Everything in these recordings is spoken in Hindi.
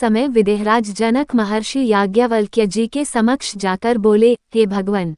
समय विदेहराज जनक महर्षि याज्ञवल्क्य जी के समक्ष जाकर बोले, हे भगवान,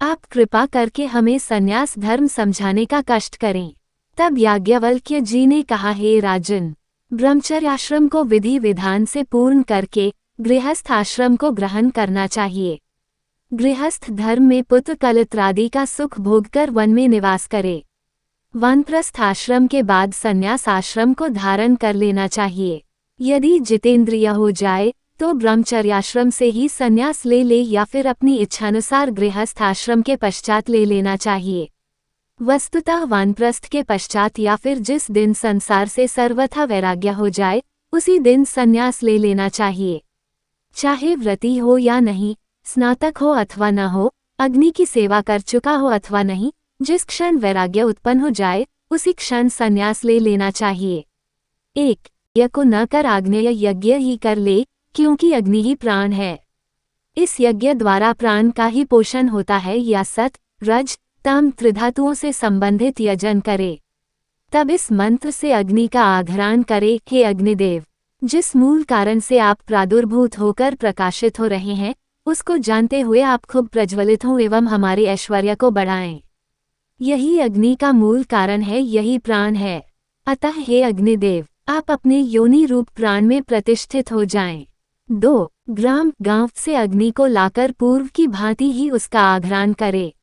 आप कृपा करके हमें संन्यास धर्म समझाने का कष्ट करें। तब याज्ञवल्क्य जी ने कहा, हे राजन, ब्रह्मचर्याश्रम को विधि विधान से पूर्ण करके गृहस्थ आश्रम को ग्रहण करना चाहिए। गृहस्थ धर्म में पुत्र कलत्रादि का सुख भोगकर वन में निवास करे। वानप्रस्थ आश्रम के बाद संन्यास आश्रम को धारण कर लेना चाहिए। यदि जितेंद्रिय हो जाए तो ब्रह्मचर्याश्रम से ही संन्यास ले या फिर अपनी इच्छानुसार गृहस्थ आश्रम के पश्चात ले लेना चाहिए। वस्तुतः वानप्रस्थ के पश्चात या फिर जिस दिन संसार से सर्वथा वैराग्य हो जाए उसी दिन संन्यास ले लेना चाहिए। चाहे व्रती हो या नहीं, स्नातक हो अथवा न हो, अग्नि की सेवा कर चुका हो अथवा नहीं, जिस क्षण वैराग्य उत्पन्न हो जाए उसी क्षण संन्यास ले लेना चाहिए। 1. यज्ञ को न कर आग्नेय यज्ञ ही कर ले, क्योंकि अग्नि ही प्राण है। इस यज्ञ द्वारा प्राण का ही पोषण होता है। या सत, रज, तम त्रिधातुओं से संबंधित यजन करे। तब इस मंत्र से अग्नि का आघ्राण करे, हे अग्निदेव, जिस मूल कारण से आप प्रादुर्भूत होकर प्रकाशित हो रहे हैं उसको जानते हुए आप खूब प्रज्वलित हों एवं हमारे ऐश्वर्य को बढ़ाएं। यही अग्नि का मूल कारण है, यही प्राण है। अतः हे अग्निदेव, आप अपने योनि रूप प्राण में प्रतिष्ठित हो जाएं। 2. ग्राम गांव से अग्नि को लाकर पूर्व की भांति ही उसका आघ्राण करे।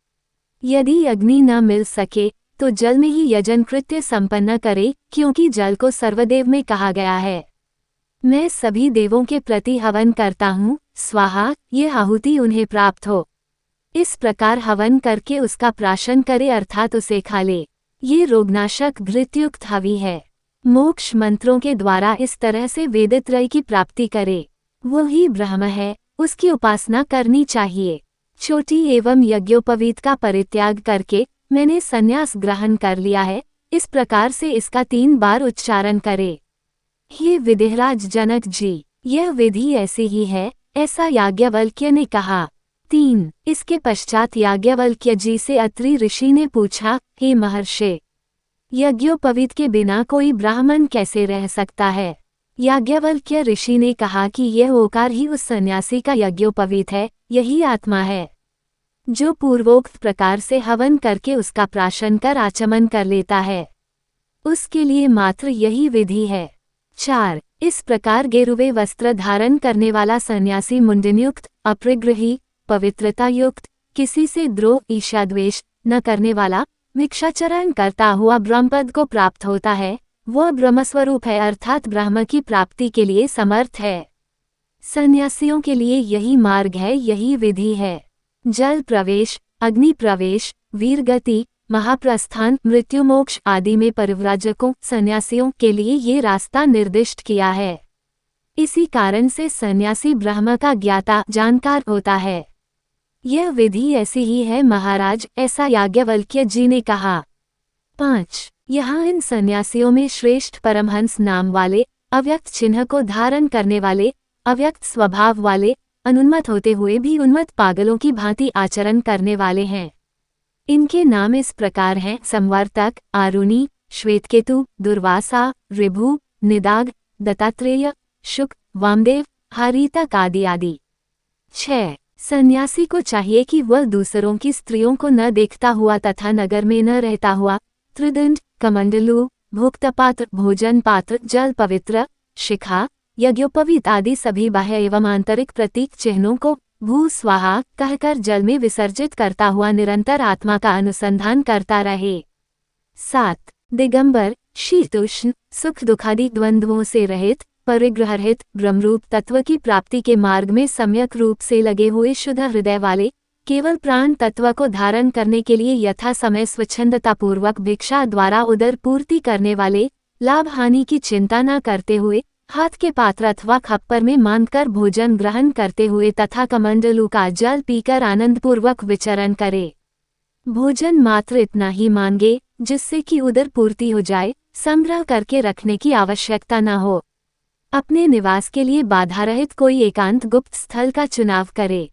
यदि अग्नि न मिल सके तो जल में ही यजन कृत्य संपन्न करे, क्योंकि जल को सर्वदेव में कहा गया है। मैं सभी देवों के प्रति हवन करता हूँ, स्वाहा, ये आहुति उन्हें प्राप्त हो। इस प्रकार हवन करके उसका प्राशन करे, अर्थात उसे खा ले। ये रोगनाशक घृतयुक्त हवि है। मोक्ष मंत्रों के द्वारा इस तरह से वेदत्रय की प्राप्ति करे। वही ब्रह्म है, उसकी उपासना करनी चाहिए। छोटी एवं यज्ञोपवीत का परित्याग करके मैंने संन्यास ग्रहण कर लिया है, इस प्रकार से इसका 3 बार उच्चारण करे। हे विदेहराज जनक जी, यह विधि ऐसी ही है, ऐसा याज्ञवल्क्य ने कहा। 3. इसके पश्चात याज्ञवल्क्य जी से अत्रि ऋषि ने पूछा, हे महर्षि, यज्ञोपवीत के बिना कोई ब्राह्मण कैसे रह सकता है? याज्ञवल्क्य ऋषि ने कहा कि यह ओकार ही उस सन्यासी का यज्ञोपवीत है, यही आत्मा है, जो पूर्वोक्त प्रकार से हवन करके उसका प्राशन कर आचमन कर लेता है। उसके लिए मात्र यही विधि है। 4. इस प्रकार गेरुवे वस्त्र धारण करने वाला सन्यासी मुंडनयुक्त, अपरिग्रही, पवित्रता युक्त, किसी से द्रोह ईर्ष्याद्वेष न करने वाला, भिक्षाचरण करता हुआ ब्रह्मपद को प्राप्त होता है। वह ब्रह्मस्वरूप है, अर्थात ब्रह्म की प्राप्ति के लिए समर्थ है। सन्यासियों के लिए यही मार्ग है, यही विधि है। जल प्रवेश, अग्नि प्रवेश, वीरगति, महाप्रस्थान, मृत्युमोक्ष आदि में परिव्राजकों सन्यासियों के लिए ये रास्ता निर्दिष्ट किया है। इसी कारण से सन्यासी ब्रह्म का ज्ञाता जानकार होता है। यह विधि ऐसी ही है महाराज, ऐसा याज्ञवल्क्य जी ने कहा। 5. यहाँ इन सन्यासियों में श्रेष्ठ परमहंस नाम वाले, अव्यक्त चिन्ह को धारण करने वाले, अव्यक्त स्वभाव वाले, अनुन्मत होते हुए भी उन्मत्त पागलों की भांति आचरण करने वाले हैं। इनके नाम इस प्रकार हैं, संवर्तक, आरुणि, श्वेतकेतु, दुर्वासा, ऋभु, निदाग, दत्तात्रेय, शुक, वामदेव, हरितक आदि आदि। 6. सन्यासी को चाहिए कि वह दूसरों की स्त्रियों को न देखता हुआ तथा नगर में न रहता हुआ त्रिदंड, कमंडलू, भोक्तपात्र, भोजन पात्र, जल पवित्र, शिखा, यज्ञोपवीत आदि सभी बाह्य एवं आंतरिक प्रतीक चिन्हों को भू स्वाहा कहकर जल में विसर्जित करता हुआ निरंतर आत्मा का अनुसंधान करता रहे। 7. दिगंबर, शीतोष्ण, सुख दुखादि द्वंद्वों से रहित, परिग्रह रहित, ब्रह्मरूप तत्व की प्राप्ति के मार्ग में सम्यक रूप से लगे हुए शुद्ध हृदय वाले, केवल प्राण तत्व को धारण करने के लिए यथा समय स्वच्छंदतापूर्वक भिक्षा द्वारा उदर पूर्ति करने वाले, लाभ हानि की चिंता न करते हुए हाथ के पात्र अथवा खप्पर में मानकर भोजन ग्रहण करते हुए तथा कमंडलू का जल पीकर आनंदपूर्वक विचरण करे। भोजन मात्र इतना ही मांगे जिससे कि उदर पूर्ति हो जाए, संग्रह करके रखने की आवश्यकता न हो। अपने निवास के लिए बाधा रहित कोई एकांत गुप्त स्थल का चुनाव करे।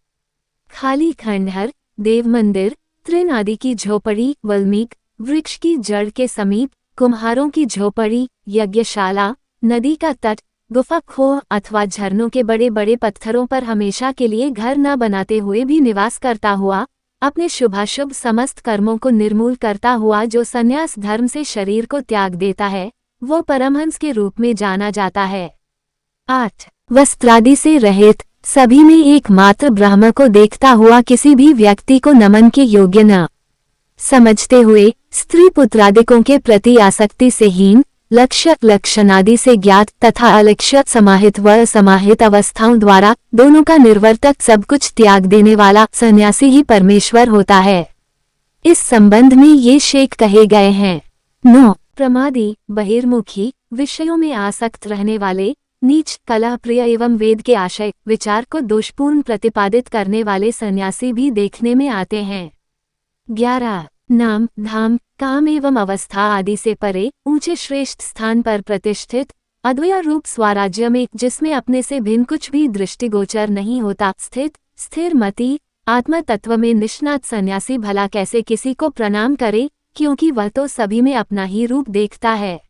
खाली खंडहर, देव मंदिर, तृण आदि की झोपड़ी, वल्मीक वृक्ष की जड़ के समीप, कुम्हारों की झोपड़ी, यज्ञशाला, नदी का तट, गुफा, खोह अथवा झरनों के बड़े बड़े पत्थरों पर हमेशा के लिए घर न बनाते हुए भी निवास करता हुआ, अपने शुभाशुभ समस्त कर्मों को निर्मूल करता हुआ जो संन्यास धर्म से शरीर को त्याग देता है, वो परमहंस के रूप में जाना जाता है। 8. वस्त्रादि से रहित, सभी में एकमात्र ब्रह्म को देखता हुआ किसी भी व्यक्ति को नमन के योग्य न समझते हुए, स्त्री पुत्रादिकों के प्रति आसक्ति से हीन, लक्ष्य लक्षणादि से ज्ञात तथा अलक्ष्य समाहित व असमाहित अवस्थाओं द्वारा दोनों का निर्वर्तक सब कुछ त्याग देने वाला सन्यासी ही परमेश्वर होता है। इस संबंध में ये शेख कहे गए हैं। 9. प्रमादी, बहिर्मुखी, विषयों में आसक्त रहने वाले, नीच, कलह प्रिय एवं वेद के आशय विचार को दोषपूर्ण प्रतिपादित करने वाले सन्यासी भी देखने में आते हैं। 11. नाम, धाम, काम एवं अवस्था आदि से परे, ऊंचे श्रेष्ठ स्थान पर प्रतिष्ठित, अद्वैय रूप स्वराज्य में जिसमें अपने से भिन्न कुछ भी दृष्टिगोचर नहीं होता स्थित, स्थिर मति, आत्म तत्व में निष्णात सन्यासी भला कैसे किसी को प्रणाम करे, क्योंकि वह तो सभी में अपना ही रूप देखता है।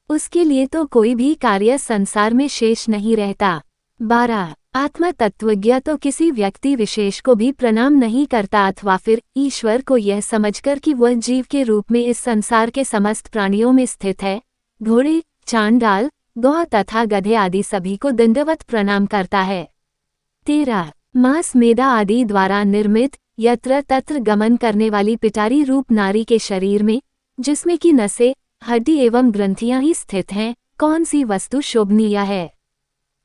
उसके लिए तो कोई भी कार्य संसार में शेष नहीं रहता। 12. आत्म तत्वज्ञ तो किसी व्यक्ति विशेष को भी प्रणाम नहीं करता अथवा फिर ईश्वर को यह समझकर कि वह जीव के रूप में इस संसार के समस्त प्राणियों में स्थित है, घोड़े, चांडाल, गौ तथा गधे आदि सभी को दंडवत प्रणाम करता है। 13. मांस मेदा आदि द्वारा निर्मित, यत्र तत्र गमन करने वाली पिटारी रूप नारी के शरीर में, जिसमें की नसें, हड्डी एवं ग्रंथियां ही स्थित हैं, कौन सी वस्तु शोभनीय है।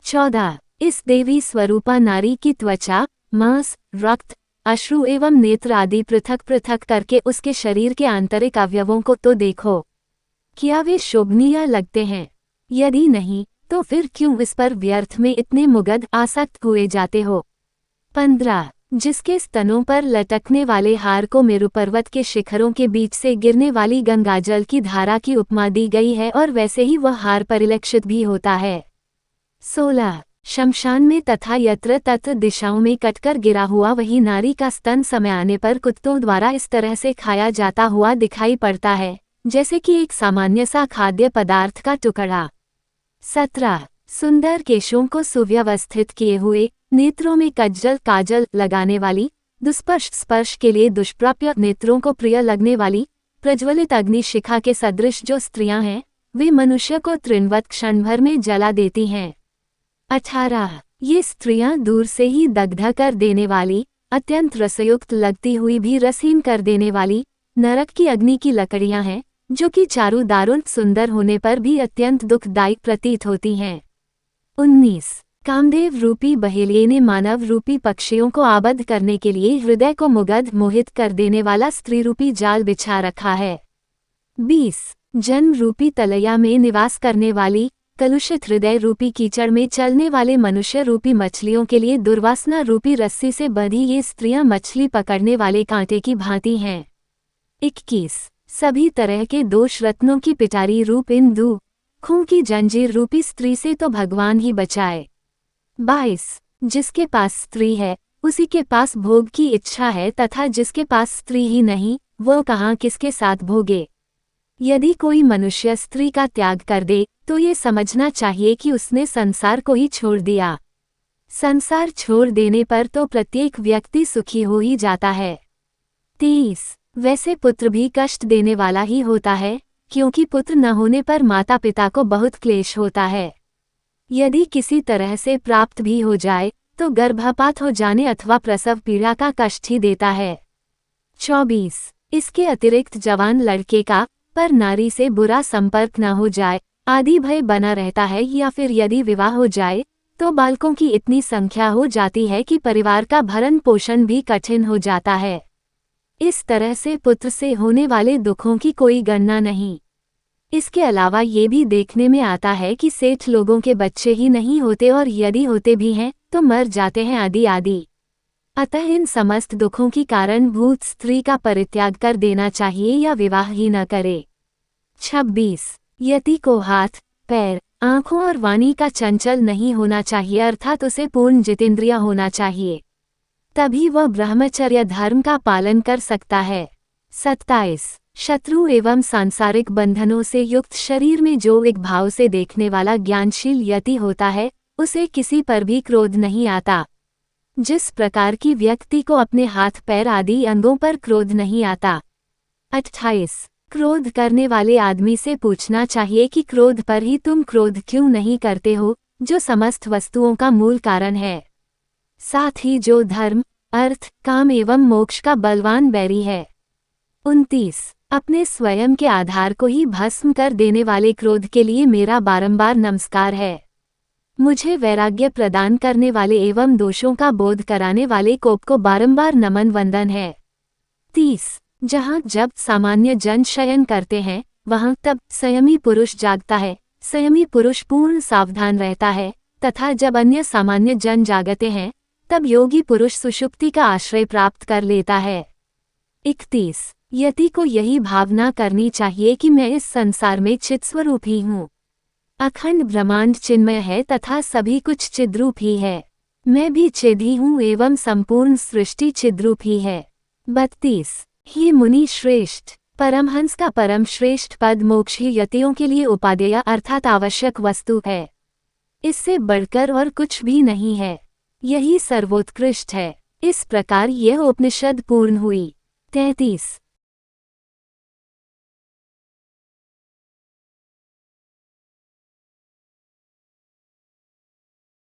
14. इस देवी स्वरूपा नारी की त्वचा, मांस, रक्त, अश्रु एवं नेत्र आदि पृथक पृथक करके उसके शरीर के आंतरिक अवयवों को तो देखो, क्या वे शोभनीय लगते हैं? यदि नहीं, तो फिर क्यों इस पर व्यर्थ में इतने मुग्ध आसक्त हुए जाते हो। 15. जिसके स्तनों पर लटकने वाले हार को मेरु पर्वत के शिखरों के बीच से गिरने वाली गंगाजल की धारा की उपमा दी गई है और वैसे ही वह हार परिलक्षित भी होता है। 16. शमशान में तथा यत्र तत्र दिशाओं में कटकर गिरा हुआ वही नारी का स्तन समय आने पर कुत्तों द्वारा इस तरह से खाया जाता हुआ दिखाई पड़ता है, जैसे कि एक सामान्य सा खाद्य पदार्थ का टुकड़ा। 17. सुंदर केशों को सुव्यवस्थित किए हुए, नेत्रों में कज्जल काजल लगाने वाली, दुस्पर्श स्पर्श के लिए दुष्प्राप्य नेत्रों को प्रिय लगने वाली, प्रज्वलित अग्नि शिखा के सदृश जो स्त्रियां हैं, वे मनुष्य को तृणवत क्षण भर में जला देती हैं। 18. ये स्त्रियां दूर से ही दग्ध कर देने वाली, अत्यंत रसयुक्त लगती हुई भी रसहीन कर देने वाली, नरक की अग्नि की लकड़ियां हैं, जो कि चारों दारुण सुंदर होने पर भी अत्यंत दुखदायक प्रतीत होती हैं। 19. कामदेव रूपी बहेलिये ने मानव रूपी पक्षियों को आबद्ध करने के लिए हृदय को मुग्ध मोहित कर देने वाला स्त्री रूपी जाल बिछा रखा है। 20. जन्म रूपी तलैया में निवास करने वाली, कलुषित हृदय रूपी कीचड़ में चलने वाले मनुष्य रूपी मछलियों के लिए दुर्वासना रूपी रस्सी से बंधी ये स्त्रियां मछली पकड़ने वाले कांटे की भांति हैं। 21. सभी तरह के दोष रत्नों की पिटारी रूप इन खूं की जंजीर रूपी स्त्री से तो भगवान ही बचाए। 22. जिसके पास स्त्री है, उसी के पास भोग की इच्छा है तथा जिसके पास स्त्री ही नहीं, वो कहाँ किसके साथ भोगे। यदि कोई मनुष्य स्त्री का त्याग कर दे, तो ये समझना चाहिए कि उसने संसार को ही छोड़ दिया। संसार छोड़ देने पर तो प्रत्येक व्यक्ति सुखी हो ही जाता है। 23. वैसे पुत्र भी कष्ट देने वाला ही होता है, क्योंकि पुत्र न होने पर माता पिता को बहुत क्लेश होता है। यदि किसी तरह से प्राप्त भी हो जाए, तो गर्भपात हो जाने अथवा प्रसव पीड़ा का कष्ट ही देता है। 24. इसके अतिरिक्त जवान लड़के का पर नारी से बुरा संपर्क न हो जाए आदि भय बना रहता है, या फिर यदि विवाह हो जाए तो बालकों की इतनी संख्या हो जाती है कि परिवार का भरण पोषण भी कठिन हो जाता है। इस तरह से पुत्र से होने वाले दुखों की कोई गणना नहीं। इसके अलावा ये भी देखने में आता है कि सेठ लोगों के बच्चे ही नहीं होते और यदि होते भी हैं तो मर जाते हैं आदि आदि। अतः इन समस्त दुखों की कारणभूत स्त्री का परित्याग कर देना चाहिए या विवाह ही न करे। 26. यति को हाथ, पैर, आँखों और वाणी का चंचल नहीं होना चाहिए, अर्थात उसे पूर्ण जितेंद्रिय होना चाहिए, तभी वह ब्रह्मचर्य धर्म का पालन कर सकता है। 27. शत्रु एवं सांसारिक बंधनों से युक्त शरीर में जो एक भाव से देखने वाला ज्ञानशील यति होता है, उसे किसी पर भी क्रोध नहीं आता। जिस प्रकार की व्यक्ति को अपने हाथ पैर आदि अंगों पर क्रोध नहीं आता। 28 क्रोध करने वाले आदमी से पूछना चाहिए कि क्रोध पर ही तुम क्रोध क्यों नहीं करते हो, जो समस्त वस्तुओं का मूल कारण है, साथ ही जो धर्म, अर्थ, काम एवं मोक्ष का बलवान बैरी है। 29 अपने स्वयं के आधार को ही भस्म कर देने वाले क्रोध के लिए मेरा बारंबार नमस्कार है। मुझे वैराग्य प्रदान करने वाले एवं दोषों का बोध कराने वाले कोप को बारंबार नमन वंदन है। 30 जहाँ जब सामान्य जन शयन करते हैं, वहाँ तब संयमी पुरुष जागता है, संयमी पुरुष पूर्ण सावधान रहता है, तथा जब अन्य सामान्य जन जागते हैं, तब योगी पुरुष सुषुप्ति का आश्रय प्राप्त कर लेता है। 31 यति को यही भावना करनी चाहिए कि मैं इस संसार में चित्स्वरूप ही हूँ। अखंड ब्रह्मांड चिन्मय है तथा सभी कुछ चिद्रूप ही है। मैं भी चिद ही हूँ एवं संपूर्ण सृष्टि चिद्रूप ही है। 32 ही मुनि श्रेष्ठ परमहंस का परम श्रेष्ठ पद मोक्ष ही यतियों के लिए उपादेय अर्थात आवश्यक वस्तु है। इससे बढ़कर और कुछ भी नहीं है, यही सर्वोत्कृष्ट है। इस प्रकार यह उपनिषद पूर्ण हुई। 33